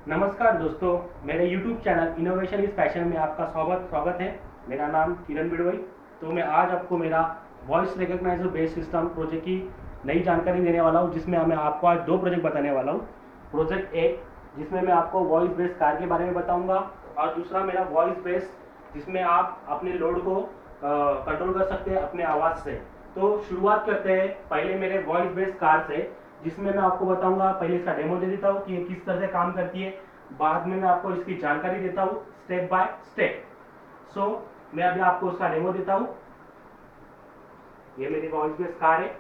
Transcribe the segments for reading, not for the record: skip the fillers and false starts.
नमस्कार दोस्तों, मेरे YouTube channel innovation is passion में आपका स्वागत है। मेरा नाम किरण बिडवई। तो मैं आज आपको मेरा voice recogniser based system project की नई जानकारी देने वाला हूँ, जिसमें मैं आपको आज दो प्रोजेक्ट बताने वाला हूँ। प्रोजेक्ट एक, जिसमें मैं आपको वॉइस बेस्ड कार के बारे में बताऊँगा, और दूसरा मेरा वॉइस बेस्ड, जिसमें आप अपने लोड को कंट्रोल कर सकते हैं अपने आवाज़ से। तो शुरुआत करते हैं पहले मेरे वॉइस बेस्ड कार से, जिसमें मैं आपको बताऊंगा। पहले इसका डेमो दे देता हूँ कि ये किस तरह से काम करती है, बाद में मैं आपको इसकी जानकारी देता हूँ स्टेप बाय स्टेप। सो मैं अभी आपको उसका डेमो देता हूँ। ये मेरी वॉइस बेस्ड कार है,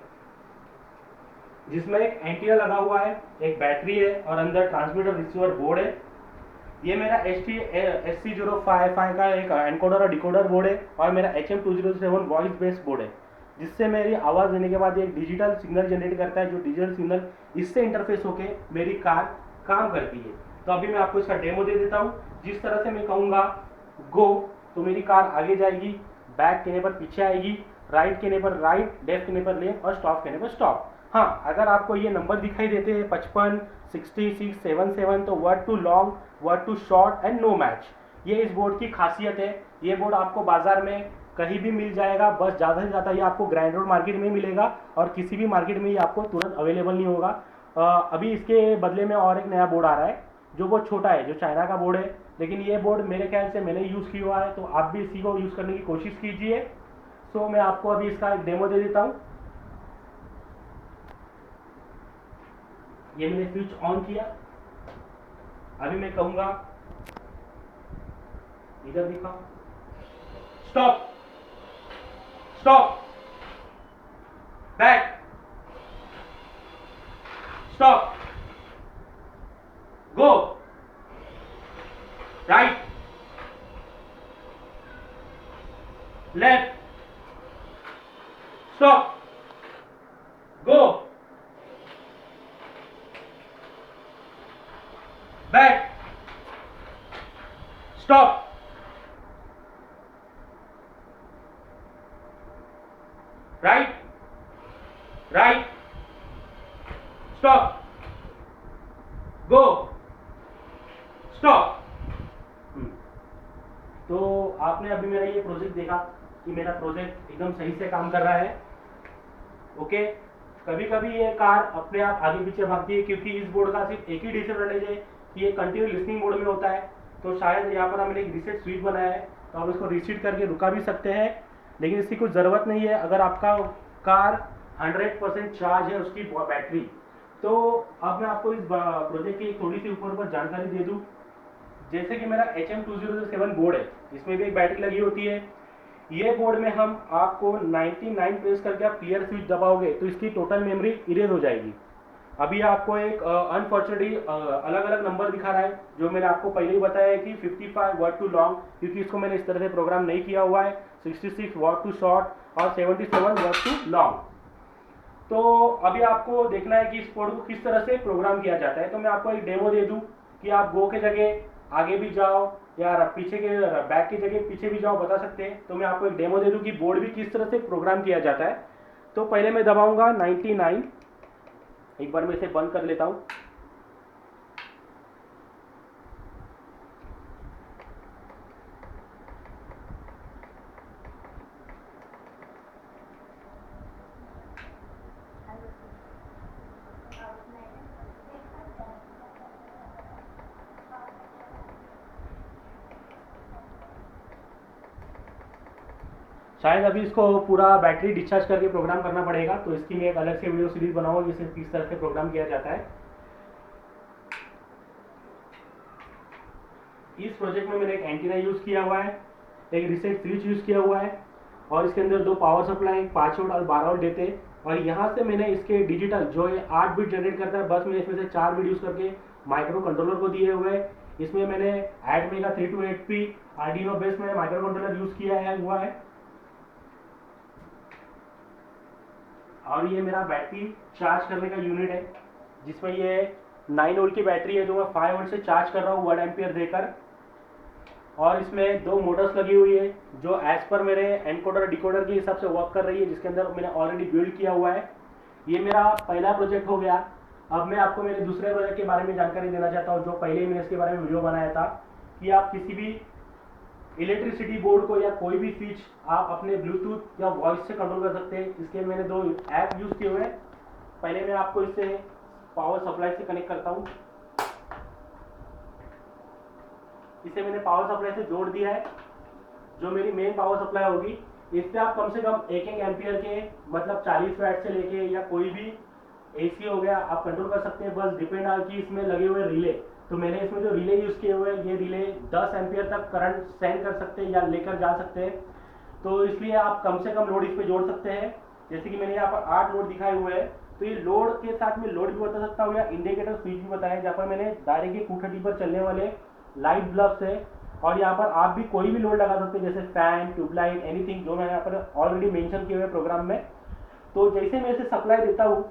जिसमें एक एंटीना लगा हुआ है, एक बैटरी है और अंदर ट्रांसमीटर रिसीवर बोर्ड है। ये मेरा ST-SC055 का एक एनकोडर और डिकोडर बोर्ड है, और मेरा HM207 वॉइस बेस्ड बोर्ड है, जिससे मेरी आवाज़ देने के बाद एक डिजिटल सिग्नल जनरेट करता है, जो डिजिटल सिग्नल इससे इंटरफेस होके मेरी कार काम करती है। तो अभी मैं आपको इसका डेमो दे देता हूँ। जिस तरह से मैं कहूँगा गो, तो मेरी कार आगे जाएगी, बैक कहने पर पीछे आएगी, राइट कहने पर राइट, लेफ्ट कहने पर लेफ्ट और स्टॉप कहने पर स्टॉप। हाँ, अगर आपको ये नंबर दिखाई देते हैं 55, 66, 77, तो word too long, word too short and no match, ये इस बोर्ड की खासियत है। ये बोर्ड आपको बाजार में कहीं भी मिल जाएगा, बस ज़्यादा से ज़्यादा ये आपको ग्रैंड रोड मार्केट में मिलेगा, और किसी भी मार्केट में ये आपको तुरंत अवेलेबल नहीं होगा। अभी इसके बदले में और एक नया बोर्ड आ रहा है, जो बहुत छोटा है, जो चाइना का बोर्ड है, लेकिन ये बोर्ड मेरे ख्याल से मैंने यूज़ किया हुआ है, तो आप भी इसी को यूज़ करने की कोशिश कीजिए। सो मैं आपको अभी इसका एक डेमो दे देता हूँ। ये मैंने स्विच ऑन किया। अभी मैं कहूँगा इधर दिखाओ, stop, stop, back, stop, go, right, left, stop, go, back, stop, right, right, stop, go, stop. तो आपने अभी मेरा ये प्रोजेक्ट देखा कि मेरा प्रोजेक्ट एकदम सही से काम कर रहा है। ओके, कभी कभी ये कार अपने आप आगे पीछे भागती है, क्योंकि इस बोर्ड का सिर्फ एक ही डिसएडवांटेज है कि ये कंटिन्यू लिसनिंग मोड में होता है। तो शायद यहाँ पर हमने एक रीसेट स्विच बनाया है, तो आप इसको रीसेट करके रुका भी सकते हैं, लेकिन इसकी कुछ ज़रूरत नहीं है अगर आपका कार 100% चार्ज है उसकी बैटरी। तो अब मैं आपको इस प्रोजेक्ट की थोड़ी सी ऊपर जानकारी दे दूँ। जैसे कि मेरा HM207 बोर्ड है, इसमें भी एक बैटरी लगी होती है। ये बोर्ड में हम आपको 99 प्रेस करके आप क्लियर स्विच दबाओगे तो इसकी टोटल मेमोरी इरेज हो जाएगी। अभी आपको एक अनफॉर्चुनेटली अलग अलग नंबर दिखा रहा है, जो मैंने आपको पहले ही बताया है कि 55 वर्ड टू लॉन्ग, क्योंकि इसको मैंने इस तरह से प्रोग्राम नहीं किया हुआ है, 66 वर्ड टू शॉर्ट और 77 वर्ड टू लॉन्ग। तो अभी आपको देखना है कि इस कोड को किस तरह से प्रोग्राम किया जाता है। तो मैं आपको एक डेमो दे दूं कि आप गो के जगह आगे भी जाओ, या पीछे के बैक की जगह पीछे भी जाओ, बता सकते हैं। तो मैं आपको एक डेमो दे दूं कि बोर्ड भी किस तरह से प्रोग्राम किया जाता है। तो पहले मैं दबाऊंगा 99, एक बार मैं इसे बंद कर लेता हूँ। शायद अभी इसको पूरा बैटरी डिस्चार्ज करके प्रोग्राम करना पड़ेगा, तो इसकी मैं एक अलग से वीडियो सीरीज बनाऊंगा जिसे किस तरह से प्रोग्राम किया जाता है। इस प्रोजेक्ट में मैंने एक एंटीना यूज़ किया हुआ है, एक रीसेट स्विच यूज़ किया हुआ है, और इसके अंदर दो पावर सप्लाई 5 वोल्ट और 12 वोल्ट देते हैं। और यहाँ से मैंने इसके डिजिटल जो ये 8 बिट जनरेट करता है, बस मैंने इसमें से 4 बिट यूज़ करके माइक्रो कंट्रोलर को दिए हुए हैं। इसमें मैंने एडमेगा 3280 आर्डिनो बेस में माइक्रो कंट्रोलर यूज़ किया हुआ है। और ये मेरा बैटरी चार्ज करने का यूनिट है, जिसमें ये 9 वोल्ट की बैटरी है, जो मैं 5 वोल्ट से चार्ज कर रहा हूँ 1 एम्पियर देकर। और इसमें दो मोटर्स लगी हुई है, जो एज पर मेरे एनकोडर डिकोडर के हिसाब से वर्क कर रही है, जिसके अंदर मैंने ऑलरेडी बिल्ड किया हुआ है। ये मेरा पहला प्रोजेक्ट हो गया। अब मैं आपको मेरे दूसरे प्रोजेक्ट के बारे में जानकारी देना चाहता हूँ, जो पहले ही मैंने इसके बारे में वीडियो बनाया था, कि आप किसी भी इलेक्ट्रिसिटी बोर्ड को या कोई भी स्विच आप अपने ब्लूटूथ या वॉइस से कंट्रोल कर सकते हैं। इसके मैंने दो ऐप यूज़ किए हुए हैं। पहले मैं आपको इससे पावर सप्लाई से कनेक्ट करता हूँ। इसे मैंने पावर सप्लाई से जोड़ दिया है, जो मेरी मेन पावर सप्लाई होगी। इससे आप कम से कम 1-1 एम्पियर के, मतलब 40 वैट से लेके या कोई भी एसी हो गया, आप कंट्रोल कर सकते हैं। बस डिपेंड आ कि इसमें लगे हुए रिले, तो मैंने इसमें जो रिले यूज़ किए हुए हैं, ये रिले 10 एम्पियर तक करंट सेंड कर सकते हैं या लेकर जा सकते हैं। तो इसलिए आप कम से कम लोड इस पर जोड़ सकते हैं। जैसे कि मैंने यहाँ पर 8 लोड दिखाए हुए हैं, तो ये लोड के साथ में लोड भी बता सकता हूँ या इंडिकेटर स्विच भी बताया, जहाँ पर मैंने डायरेक्टली 230 पर चलने वाले लाइट बल्ब है। और यहाँ पर आप भी कोई भी लोड लगा सकते हैं, जैसे फैन, ट्यूबलाइट, एनीथिंग, जो मैंने यहाँ पर ऑलरेडी मेंशन किए हुए प्रोग्राम में। तो जैसे मैं इसे सप्लाई देता हूँ,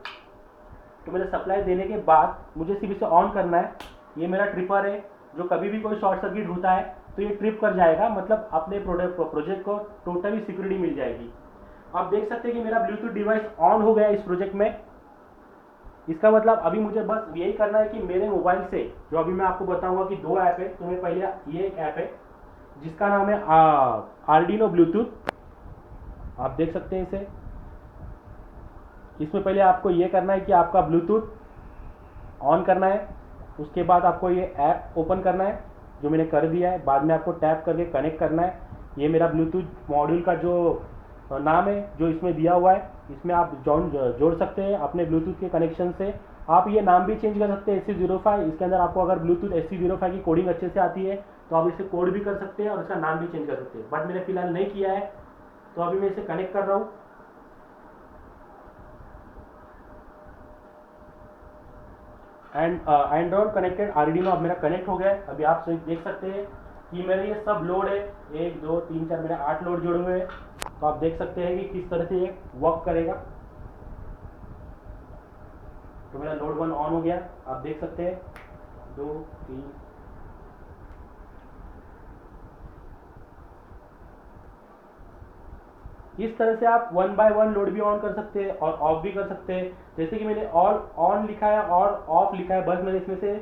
तो मेरे सप्लाई देने के बाद मुझे सिर्फ इसे ऑन करना है। ये मेरा ट्रिपर है, जो कभी भी कोई शॉर्ट सर्किट होता है तो ये ट्रिप कर जाएगा, मतलब अपने प्रोजेक्ट को टोटली सिक्योरिटी मिल जाएगी। आप देख सकते हैं कि मेरा ब्लूटूथ डिवाइस ऑन हो गया इस प्रोजेक्ट में। इसका मतलब अभी मुझे बस यही करना है कि मेरे मोबाइल से, जो अभी मैं आपको बताऊंगा कि दो ऐप है, तो मैं पहले ये एक ऐप है जिसका नाम है आर्डिनो ब्लूटूथ। आप देख सकते हैं इसे। इसमें पहले आपको ये करना है कि आपका ब्लूटूथ ऑन करना है, उसके बाद आपको ये ऐप ओपन करना है, जो मैंने कर दिया है। बाद में आपको टैप करके कनेक्ट करना है। ये मेरा ब्लूटूथ मॉड्यूल का जो नाम है, जो इसमें दिया हुआ है, इसमें आप जोड़ सकते हैं अपने ब्लूटूथ के कनेक्शन से। आप ये नाम भी चेंज कर सकते हैं, SC05। इसके अंदर आपको अगर ब्लूटूथ SC05 की कोडिंग अच्छे से आती है तो आप इसे कोड भी कर सकते हैं और इसका नाम भी चेंज कर सकते हैं, बट मैंने फिलहाल नहीं किया है, तो अभी मैं इसे कनेक्ट कर रहा हूँ। एंड एंड्रॉइड कनेक्टेड आर्डिनो अब मेरा कनेक्ट हो गया है। अभी आप देख सकते हैं कि मेरे ये सब लोड है, 1 2 3 4, मेरे 8 लोड जुड़े हुए हैं। तो आप देख सकते हैं कि किस तरह से ये वर्क करेगा। तो मेरा लोड 1 ऑन हो गया, आप देख सकते हैं। 2 3, इस तरह से आप 1 बाय 1 लोड भी ऑन कर सकते हैं और ऑफ भी कर सकते हैं। जैसे कि मैंने ऑल ऑन लिखा है और ऑफ लिखा है, बस मैंने इसमें से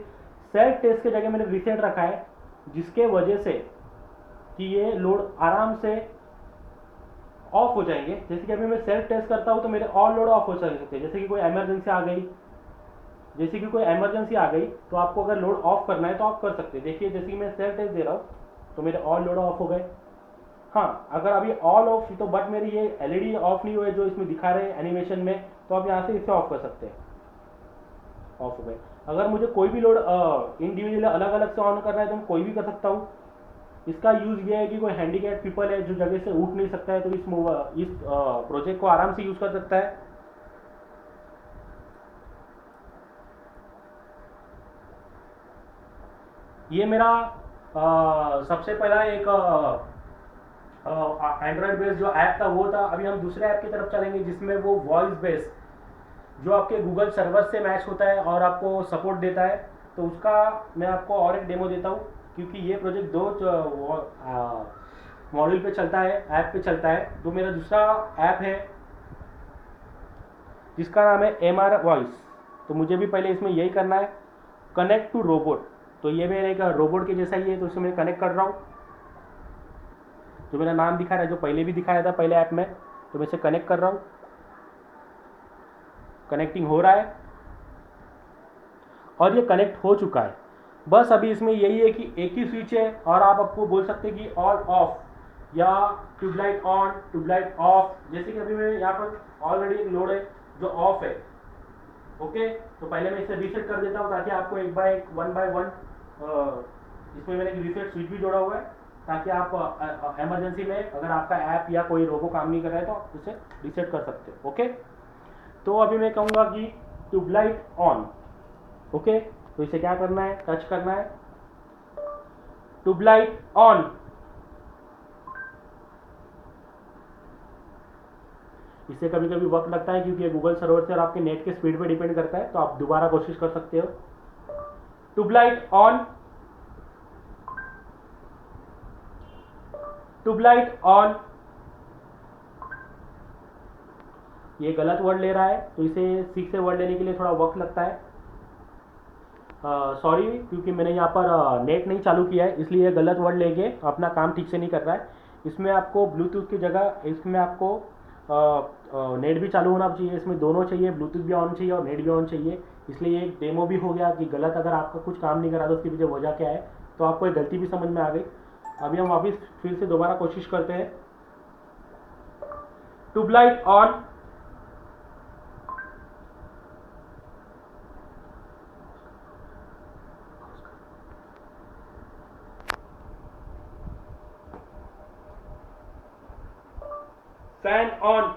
सेल्फ टेस्ट के जगह मैंने रीसेट रखा है, जिसके वजह से कि ये लोड आराम से ऑफ हो जाएंगे। जैसे कि अभी मैं सेल्फ टेस्ट करता हूँ तो मेरे ऑल लोड ऑफ हो सकते हैं। जैसे कि कोई इमरजेंसी आ गई, तो आपको अगर लोड ऑफ करना है तो आप कर सकते हैं। देखिए, जैसे कि मैं सेल्फ टेस्ट दे रहा हूँ तो मेरे ऑल लोड ऑफ हो गए। हाँ, अगर अभी ऑल ऑफ तो बट मेरी ये एलईडी ऑफ नहीं हुए जो इसमें दिखा रहे हैं एनिमेशन में, तो आप यहाँ से इसे ऑफ कर सकते हैं। ऑफ हो गए। अगर मुझे कोई भी लोड इंडिविजुअली अलग अलग से ऑन करना है तो मैं कोई भी कर सकता हूँ। इसका यूज़ ये है कि कोई हैंडीकैप पीपल है जो जगह से उठ नहीं सकता है, तो इस प्रोजेक्ट को आराम से यूज़ कर सकता है। ये मेरा सबसे पहला एक एंड्रॉयड बेस्ड जो ऐप था वो था। अभी हम दूसरे ऐप की तरफ चलेंगे, जिसमें वो वॉइस बेस्ड, जो आपके गूगल सर्वर से मैच होता है और आपको सपोर्ट देता है। तो उसका मैं आपको और एक डेमो देता हूँ, क्योंकि ये प्रोजेक्ट दो मॉड्यूल पे चलता है, ऐप पे चलता है। तो मेरा दूसरा ऐप है जिसका नाम है MR वॉइस। तो मुझे भी पहले इसमें यही करना है, कनेक्ट टू रोबोट। तो ये मेरे एक रोबोट के जैसा ही है, तो उसे मैं कनेक्ट कर रहा हूँ। जो मेरा नाम दिखा रहा है, जो पहले भी दिखाया था पहले ऐप में, तो मैं इसे कनेक्ट कर रहा हूँ। कनेक्टिंग हो रहा है और ये कनेक्ट हो चुका है। बस अभी इसमें यही है कि एक ही स्विच है और आप आपको बोल सकते हैं कि ऑन ऑफ या ट्यूबलाइट ऑन ट्यूबलाइट ऑफ। जैसे कि अभी मैं यहाँ पर ऑलरेडी लोड है जो ऑफ है। ओके, तो पहले मैं इसे रीसेट कर देता हूँ ताकि आपको एक बाय एक 1 बाय 1 इसमें मैंने रीसेट स्विच भी जोड़ा हुआ है, ताकि आप इमरजेंसी में अगर आपका ऐप या कोई रोबो काम नहीं कर रहा है तो आप उसे रीसेट कर सकते हो। ओके, तो अभी मैं कहूँगा कि ट्यूबलाइट ऑन। ओके, तो इसे क्या करना है, टच करना है, ट्यूबलाइट ऑन। इससे कभी कभी वक्त लगता है क्योंकि ये गूगल सर्वर से और आपके नेट के स्पीड पे डिपेंड करता है, तो आप दोबारा कोशिश कर सकते हो। Tubelight on, tubelight on. ये गलत वर्ड ले रहा है, तो इसे ठीक से वर्ड लेने के लिए थोड़ा वक्त लगता है। सॉरी, क्योंकि मैंने यहाँ पर नेट नहीं चालू किया है, इसलिए गलत वर्ड लेके अपना काम ठीक से नहीं कर रहा है। इसमें आपको ब्लूटूथ की जगह इसमें आपको नेट भी चालू होना चाहिए, इसमें दोनों चाहिए, ब्लूटूथ भी ऑन चाहिए और नेट भी ऑन चाहिए। इसलिए एक डेमो भी हो गया कि गलत अगर आपका कुछ काम नहीं करा तो उसके पीछे वजह क्या है, तो आपको एक गलती भी समझ में आ गई। अभी हम वापस फिर से दोबारा कोशिश करते हैं। Tubelight on, fan on,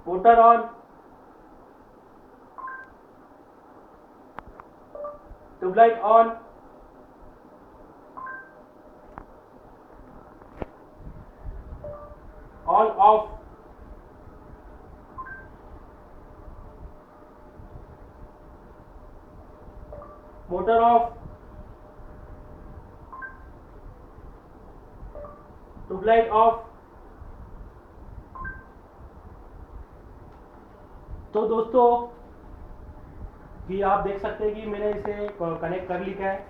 motor on, tubelight on, on off, motor off, tubelight off. तो दोस्तों कि आप देख सकते हैं कि मैंने इसे कनेक्ट कर लिया है।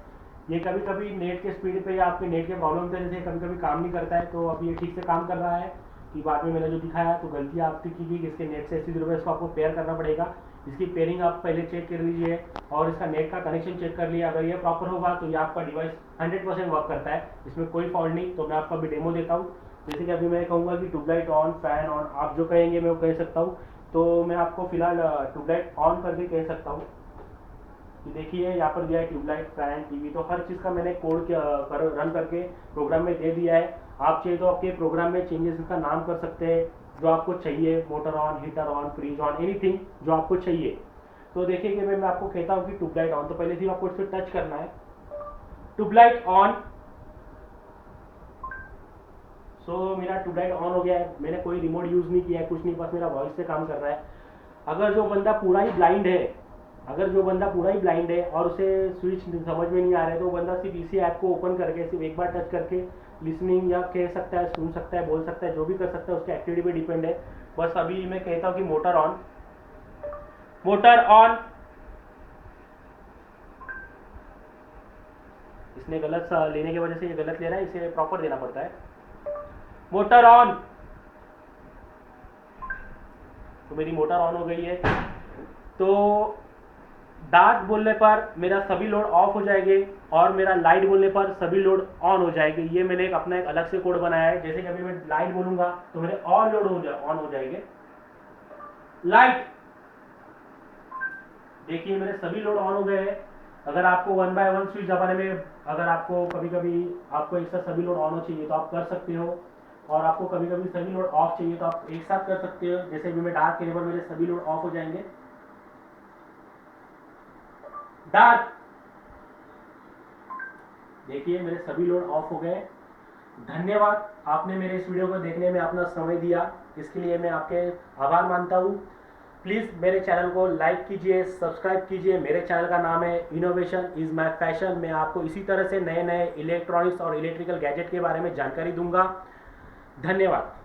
ये कभी कभी नेट के स्पीड पे या आपके नेट के प्रॉब्लम की वजह से कभी कभी काम नहीं करता है, तो अभी ये ठीक से काम कर रहा है। कि बाद में मैंने जो दिखाया तो गलती आपकी की गई, इसके नेट से ऐसी जरूरत है, इसको आपको पेयर करना पड़ेगा। इसकी पेयरिंग आप पहले चेक कर लीजिए और इसका नेट का कनेक्शन चेक कर लिया। अगर ये प्रॉपर होगा तो ये आपका डिवाइस 100% वर्क करता है, इसमें कोई फॉल्ट नहीं। तो मैं आपको अभी डेमो देता हूँ। जैसे कि अभी मैं कहूँगा कि ट्यूबलाइट ऑन, फैन ऑन, आप जो कहेंगे मैं वो कह सकता हूँ। तो मैं आपको फिलहाल ट्यूबलाइट ऑन करके कह सकता हूँ कि देखिए यहाँ पर दिया है ट्यूबलाइट, फैन, टीवी, तो हर चीज़ का मैंने कोड रन करके प्रोग्राम में दे दिया है। आप चाहिए तो आपके प्रोग्राम में चेंजेस इसका नाम कर सकते हैं जो आपको चाहिए, motor on, heater on, fridge on, anything जो आपको चाहिए। तो देखिए कि मैं आपको कहता हूँ कि ट्यूबलाइट ऑन, तो पहले से आपको इस पर टच करना है। Tubelight on. सो मेरा ट्यूबलाइट ऑन हो गया है, मैंने कोई रिमोट यूज़ नहीं किया है, कुछ नहीं, बस मेरा वॉइस से काम कर रहा है। अगर जो बंदा पूरा ही ब्लाइंड है और उसे स्विच समझ में नहीं आ रहा है, तो वो बंदा सिर्फ इसी ऐप को ओपन करके सिर्फ एक बार टच करके लिसनिंग या कह सकता है, सुन सकता है, बोल सकता है, जो भी कर सकता है, उसके एक्टिविटी पे डिपेंड है। बस अभी मैं कहता हूँ कि मोटर ऑन, मोटर ऑन। इसने गलत लेने की वजह से ये गलत ले रहा है, इसे प्रॉपर देना पड़ता है। Motor on. तो मेरी मोटर ऑन हो गई है। तो डार्क बोलने पर मेरा सभी लोड ऑफ हो जाएंगे और मेरा लाइट बोलने पर सभी लोड ऑन हो जाएंगे। ये मैंने अपना एक अलग से कोड बनाया है। जैसे कि अभी मैं लाइट बोलूंगा तो मेरे ऑल लोड ऑन हो जाएंगे। लाइट, देखिए मेरे सभी लोड ऑन हो गए हैं। अगर आपको 1 बाय 1 स्विच दबाने में अगर आपको कभी कभी आपको एक साथ सभी लोड ऑन हो चाहिए तो आप कर सकते हो, और आपको कभी कभी सभी लोड ऑफ चाहिए तो आप एक साथ कर सकते हो। जैसे भी मैं डार्क करने पर मेरे सभी लोड ऑफ हो जाएंगे। डार्क, देखिए मेरे सभी लोड ऑफ हो गए। धन्यवाद, आपने मेरे इस वीडियो को देखने में अपना समय दिया, इसके लिए मैं आपके आभार मानता हूँ। प्लीज़ मेरे चैनल को लाइक कीजिए, सब्सक्राइब कीजिए। मेरे चैनल का नाम है इनोवेशन इज़ माय पैशन। मैं आपको इसी तरह से नए नए इलेक्ट्रॉनिक्स और इलेक्ट्रिकल गैजेट के बारे में जानकारी दूंगा। धन्यवाद।